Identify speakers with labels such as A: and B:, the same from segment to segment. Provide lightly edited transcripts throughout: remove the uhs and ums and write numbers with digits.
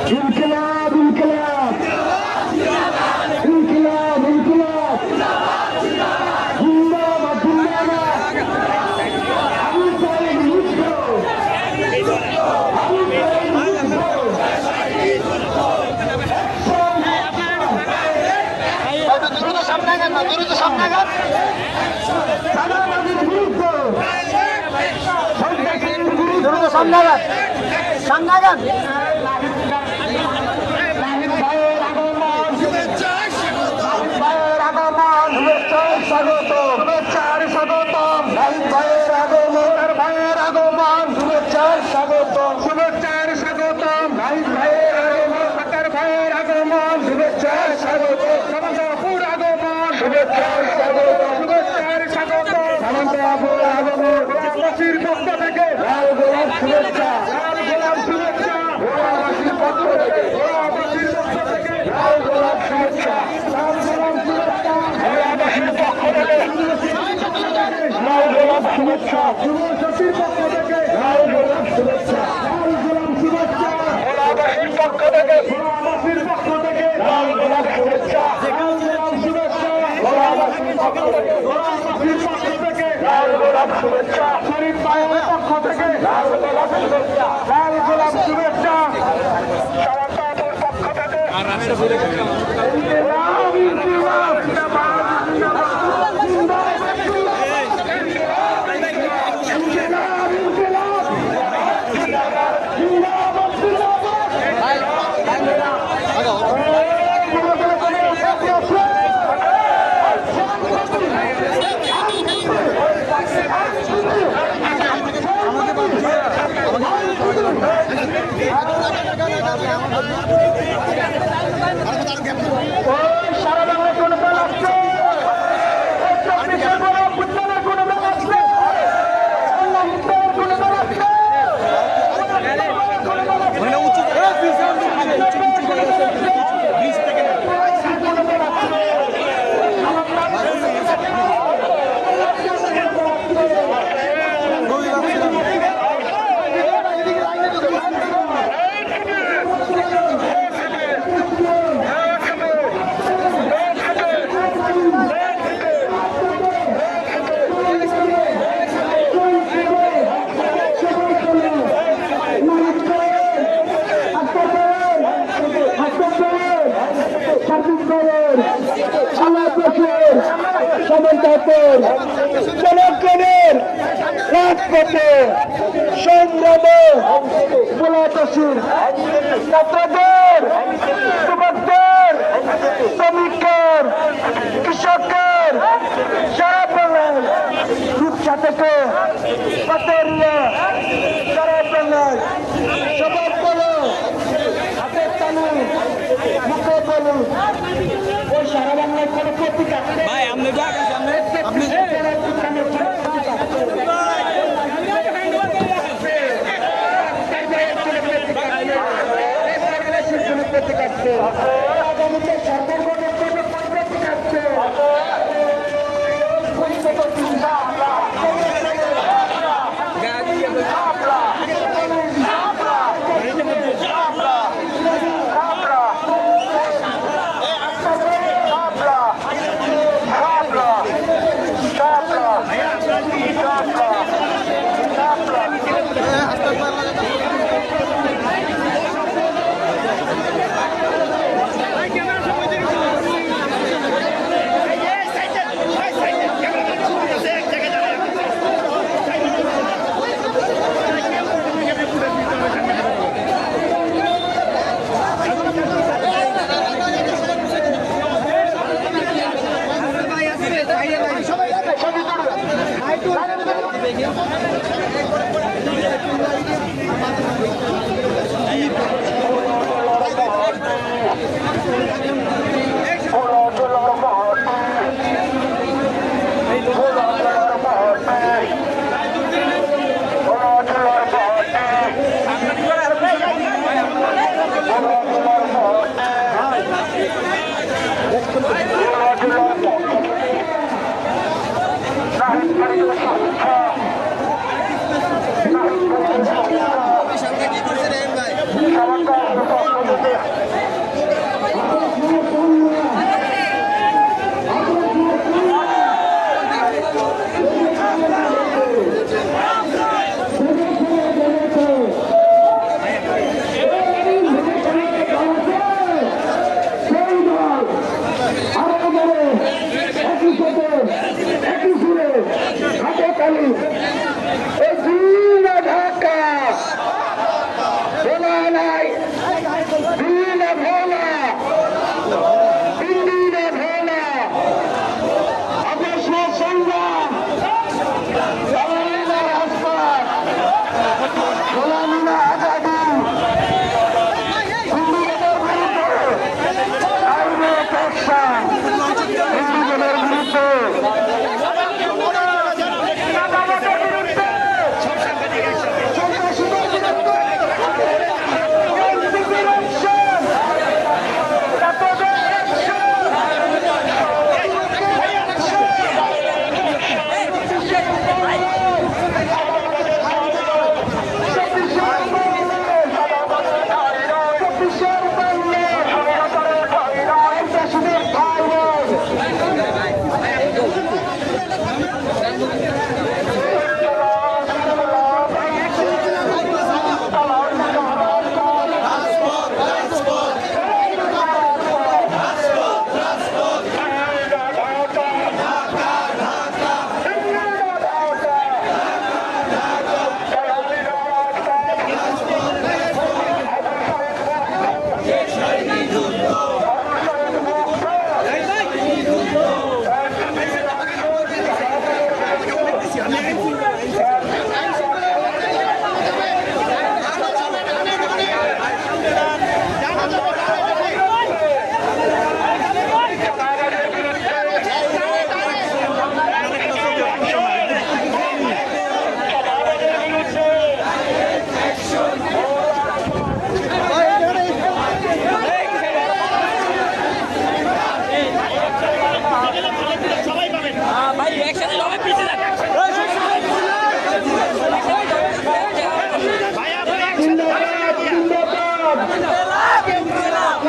A: ইনকিলাব ইনকিলাব ইনকিলাব ইনকিলাব জিন্দাবাদ জিন্দাবাদ আবু সাইদ মুক্ত আবু সাইদ মুক্ত দ্রুত সামনে গান না দ্রুত সামনে গান সাদাবাদের বিরুদ্ধে দ্রুত সামনে গান সামনে গান স্বাগতম শুভেচ্ছার স্বাগতম ভাইয়ের আগমন ভাইয়ের আগমন শুভেচ্ছার স্বাগতম শুভেচ্ছার স্বাগতম ভাইয়ের আগমন ভাইয়ের আগমন শুভেচ্ছার স্বাগতম সামন্তপুর আগমন শুভেচ্ছার স্বাগতম শুভেচ্ছার স্বাগতম সামন্তপুর আগমন গ্রামবাসীর পক্ষ থেকে লাল গোলাপ শুভেচ্ছা লাল গোলাপ শুভেচ্ছা গ্রামবাসীর পক্ষ থেকে গ্রামবাসীর পক্ষ থেকে লাল গোলাপ শুভেচ্ছা লাল গোলাপ শুভেচ্ছা গ্রামবাসীর পক্ষ থেকে লাল গোলাপ শুভেচ্ছা যুবশক্তির পক্ষ থেকে লাল গোলাপ শুভেচ্ছা লাল গোলাপ শুভেচ্ছা গ্রামবাসীর পক্ষ থেকে গ্রামবাসীর পক্ষ থেকে লাল গোলাপ শুভেচ্ছা লাল গোলাপ শুভেচ্ছা গ্রামবাসীর পক্ষ থেকে গ্রামবাসীর পক্ষ থেকে লাল গোলাপ শুভেচ্ছা শরীফ ভাইয়ের পক্ষ থেকে লাল গোলাপ শুভেচ্ছা লাল গোলাপ শুভেচ্ছা সারাটাপুর পক্ষ থেকে ইনকিলাব ইনকিলাব সারা বাংলায় কোন দল আসছে কোন দল আসছে কোন দল আসছে জনগণের রাজপথে সংগ্রামে বোলাতশীল ছাত্রদের যুবকদের শ্রমিকের কৃষকের সারা বাংলায় রূপসা থেকে পাতেরিয়া সারা বাংলায় সবার বলো হাতের তালু মুখে বলো ওই সারা বাংলায় কোনো প্রতিকার ভাই আপনি আপনি আগামীতে সরকার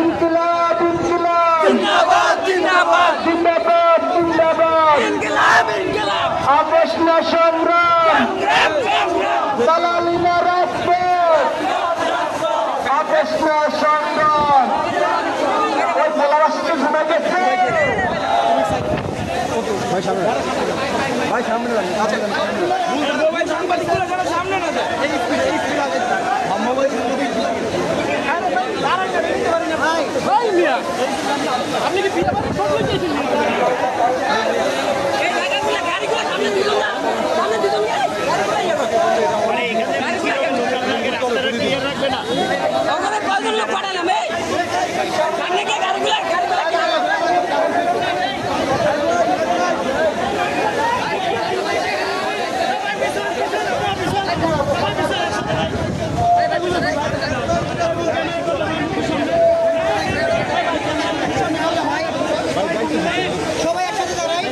A: ইনকিলাব জিন্দাবাদ জিন্দাবাদ আপোষ না সংগ্রাম দালালি না রাজপথ আপোষ না সংগ্রাম ওই জেলাবাসীকে শোনা গেছে
B: আপনি কি
C: সবাই একসাথে দাঁড়াই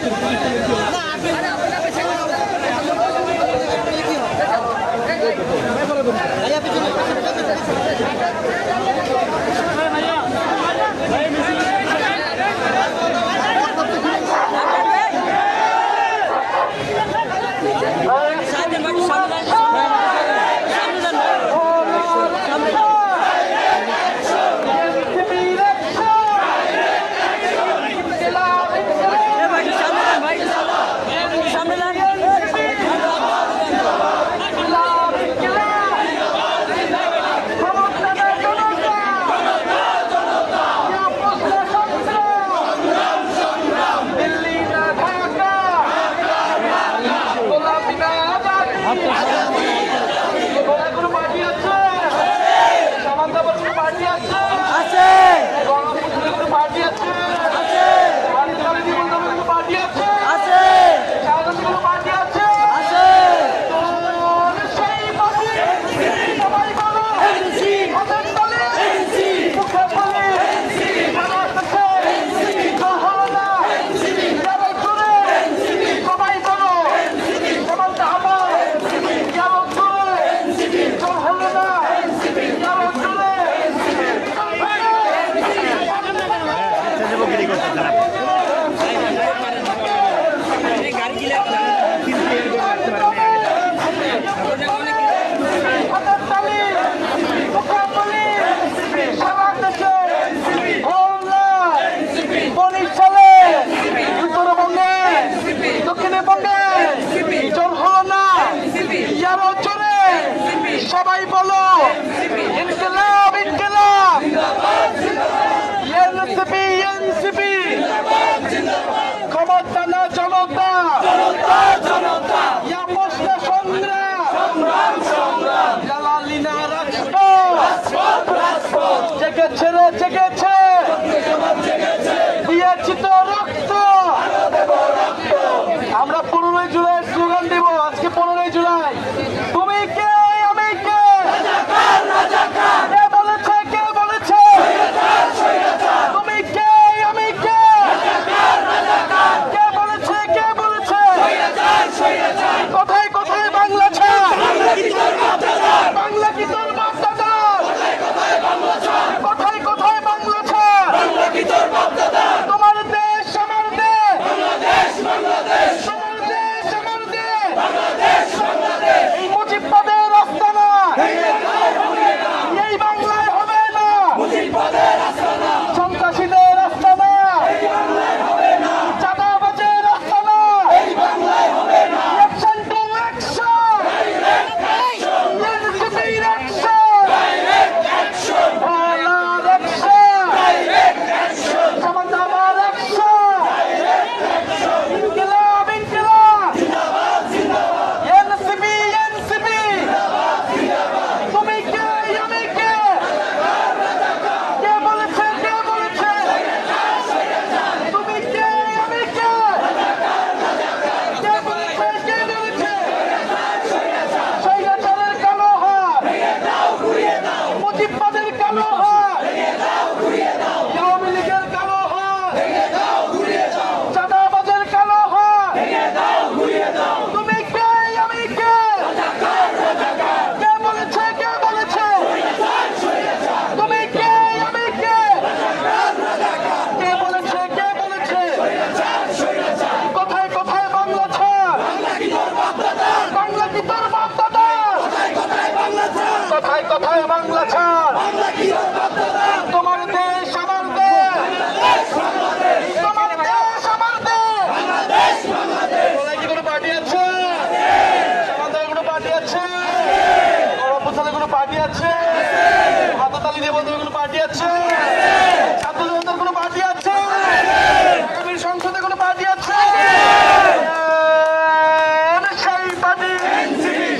C: সবাই বলো ইনকিলাব ইনকিলাব এনসিপি এনসিপি ক্ষমতা না জনতা আপোষ না সংগ্রাম জালালি না রাজপথ জেগেছে রে জেগেছে দিয়েছি তো রক্ত আমরা 15 জুলাই স্লোগান দেব আজকে 15 জুলাই তুমি কে আমি কে কে বলেছে তুমি কে আমি কে কে বলেছে কোথায় কোথায় বাংলা ছাড় বাংলা কি তোর বাপ দাদা কোথায় কোথায় বাংলা বঙ্গবন্ধুর কোনো পার্টি আছে? ছাত্র জনতার কোনো পার্টি আছে? আগামীর সংসদে কোনো পার্টি আছে? সেই পার্টি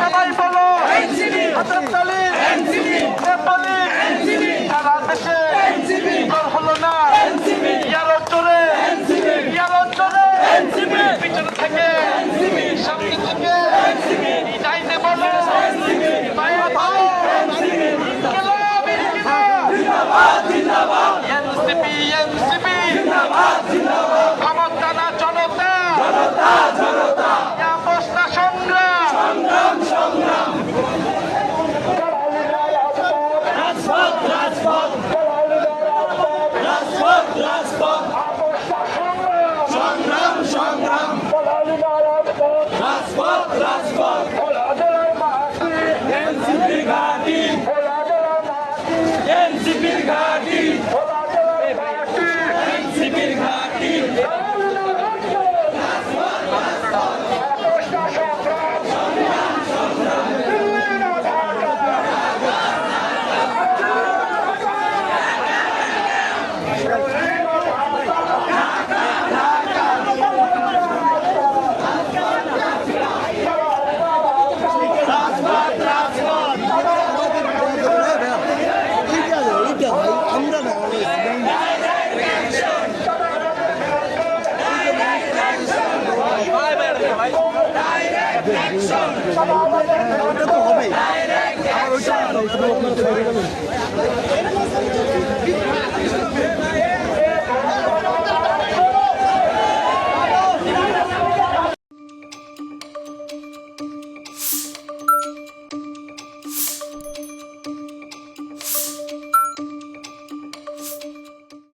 C: সবাই বলো হাতের তালি নেপালি সারা দেশে দল হলো না ইয়ার অঞ্চলে পিছনে থেকে সামনে থেকে যাইতে বলো বাইরে ভালো এনসিপি ক্ষমতা না জনতা অবস্থা সংগ্রাম
B: ওটা তো হবে